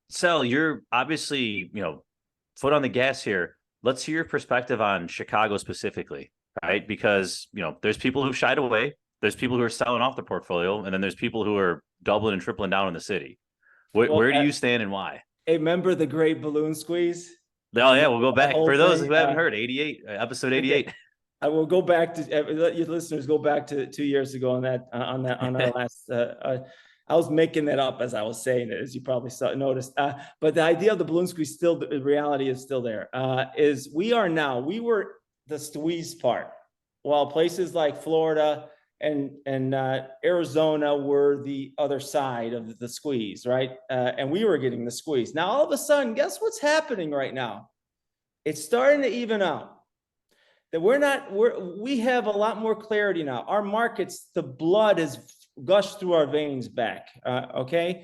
Sal, you're obviously, foot on the gas here. Let's hear your perspective on Chicago specifically, right? Because, there's people who've shied away, there's people who are selling off the portfolio, and then there's people who are doubling and tripling down in the city. Where, Well, where do you stand and why? remember the great balloon squeeze? Oh, Remember yeah, we'll go that back. whole For those thing? who haven't heard, 88, episode Okay, 88. I will go back to let your listeners go back to 2 years ago on our last. I was making that up as I was saying it, as you probably noticed. But the idea of the balloon squeeze still, the reality is still there. We were the squeeze part, while places like Florida and Arizona were the other side of the squeeze, right? And we were getting the squeeze. Now all of a sudden, guess what's happening right now? It's starting to even out. That we have a lot more clarity now. Our markets, the blood has gushed through our veins back. Okay,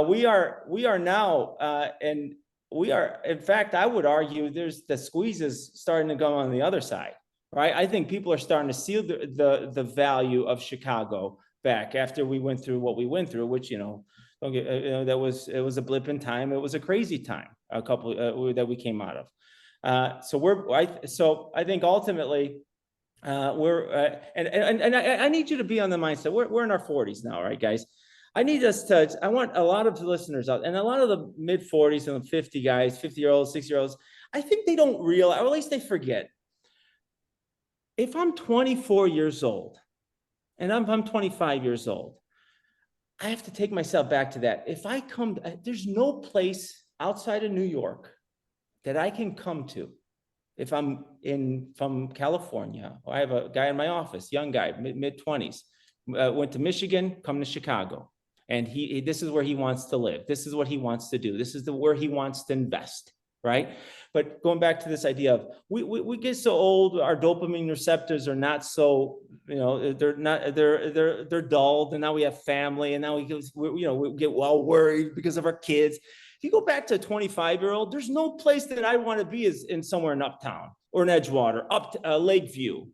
we are now, and we are. In fact, I would argue there's the squeezes starting to go on the other side. Right, I think people are starting to see the value of Chicago back after we went through what we went through, which don't get, it was a blip in time. It was a crazy time, a couple that we came out of. So I think ultimately and I need you to be on the mindset. We're in our 40s now, right, guys? I want a lot of listeners out, and a lot of the mid 40s and the 50 guys, 50-year-olds, 60-year-olds. I think they don't realize, or at least they forget. If I'm 24 years old and I'm 25 years old, I have to take myself back to that. If I there's no place outside of New York that I can come to if I'm from California. I have a guy in my office, young guy, mid-20s, went to Michigan, come to Chicago. And this is where he wants to live. This is what he wants to do. This is where he wants to invest, right? But going back to this idea of we get so old, our dopamine receptors are not so, they're dulled, and now we have family, and now we get well worried because of our kids. If you go back to a 25-year-old, there's no place that I want to be is in somewhere in Uptown or in Edgewater, up to Lakeview,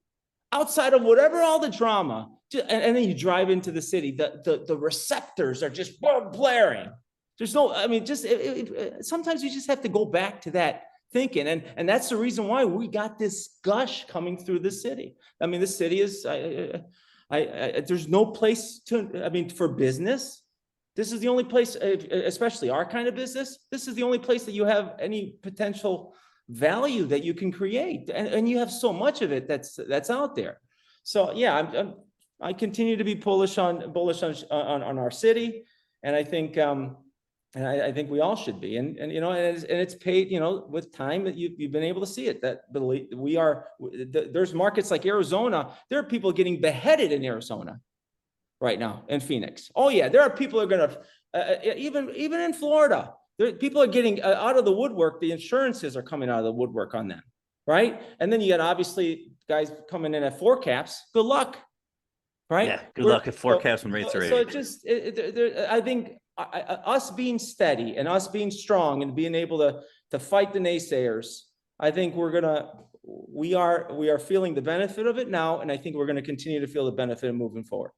outside of whatever all the drama. And then you drive into the city, the receptors are just blaring. There's no, I mean, sometimes you just have to go back to that thinking. And that's the reason why we got this gush coming through the city. I mean, the city is, there's no place for business. This is the only place, especially our kind of business, this is the only place that you have any potential value that you can create. And you have so much of it that's out there. So yeah, I continue to be bullish on our city. And I think, I think we all should be, and it's paid, with time that you've been able to see it, that there's markets like Arizona. There are people getting beheaded in Arizona right now, in Phoenix. Oh yeah, there are people who are gonna, even in Florida, people are getting out of the woodwork. The insurances are coming out of the woodwork on them, right? And then you got obviously guys coming in at 4 caps. Good luck, right? Yeah, good luck at 4 caps when rates are 80. So I think us being steady and us being strong and being able to fight the naysayers, I think we are feeling the benefit of it now, and I think we're going to continue to feel the benefit of moving forward.